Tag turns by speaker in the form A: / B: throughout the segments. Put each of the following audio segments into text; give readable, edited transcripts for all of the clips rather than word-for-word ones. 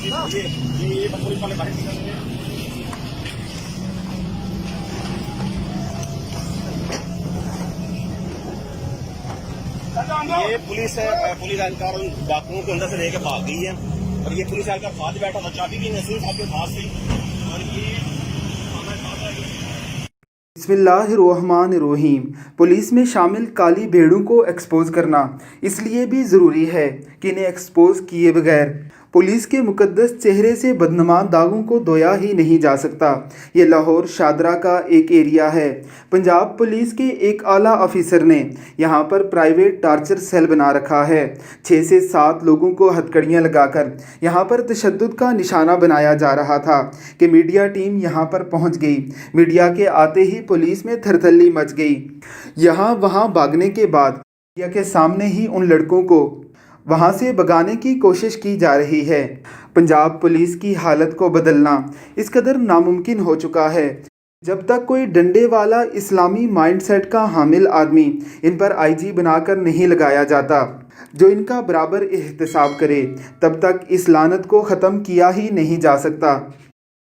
A: ये पुलिस वाले बाहर निकल रहे हैं। ये पुलिस है, पुलिस एहलकार उन डाकुओं को अंदर से लेके भाग गई है और ये पुलिस एहलकार साथ बैठा था, चाबी भी नसीर साहब के पास थी और ये
B: बिस्मिल्लाहिर्रहमानिर्रहीम। पुलिस में शामिल काली भेड़ों को एक्सपोज करना इसलिए भी ज़रूरी है कि इन्हें एक्सपोज किए बगैर पुलिस के मुकद्दस चेहरे से बदनुमा दागों को धोया ही नहीं जा सकता। ये लाहौर शादरा का एक एरिया है। पंजाब पुलिस के एक आला ऑफिसर ने यहाँ पर प्राइवेट टार्चर सेल बना रखा है। 6 से 7 लोगों को हथकड़ियाँ लगाकर यहाँ पर तशद्दुद का निशाना बनाया जा रहा था कि मीडिया टीम यहाँ पर पहुँच गई। मीडिया के आते ही पुलिस में थरथल्ली मच गई। यहाँ वहाँ भागने के बाद मीडिया के सामने ही उन लड़कों को वहाँ से भगाने की कोशिश की जा रही है। पंजाब पुलिस की हालत को बदलना इस कदर नामुमकिन हो चुका है। जब तक कोई डंडे वाला इस्लामी माइंडसेट का हामिल आदमी इन पर आईजी बनाकर नहीं लगाया जाता जो इनका बराबर एहतसाब करे, तब तक इस लानत को ख़त्म किया ही नहीं जा सकता।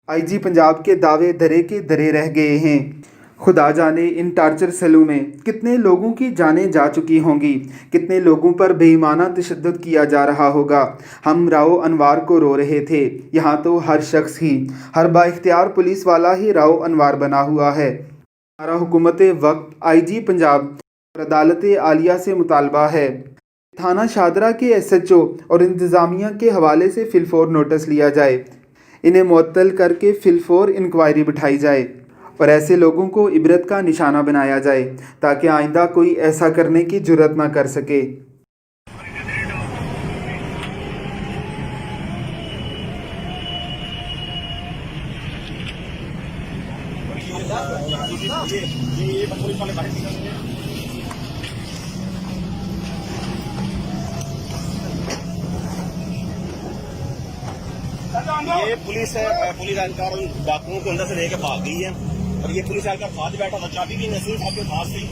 B: आईजी पंजाब के दावे धरे के धरे रह गए हैं। खुदा जाने इन टार्चर सेलों में कितने लोगों की जानें जा चुकी होंगी, कितने लोगों पर बेईमाना तशद्दुद किया जा रहा होगा। हम राव अनवार को रो रहे थे, यहाँ तो हर शख्स ही, हर बाइख्तियार पुलिस वाला ही राव अनवार बना हुआ है। हमारा हुकूमत वक्त आईजी पंजाब और अदालत आलिया से मुतालबा है थाना शादरा के SHO और इंतज़ामिया के हवाले से फिलफोर नोटिस लिया जाए, इन्हें मुअत्तल करके फिलफोर इंक्वायरी बिठाई जाए और ऐसे लोगों को इबरत का निशाना बनाया जाए ताकि आइंदा कोई ऐसा करने की जुर्रत ना कर सके।
A: ये पुलिस वाले बाहर निकल रहे हैं। ये पुलिस है, पुलिस एहलकार उन डाकुओं को अंदर से लेके भाग गई है और ये पुलिस एहलकार साथ बैठा था, चाबी भी नसीर साहब के पास थी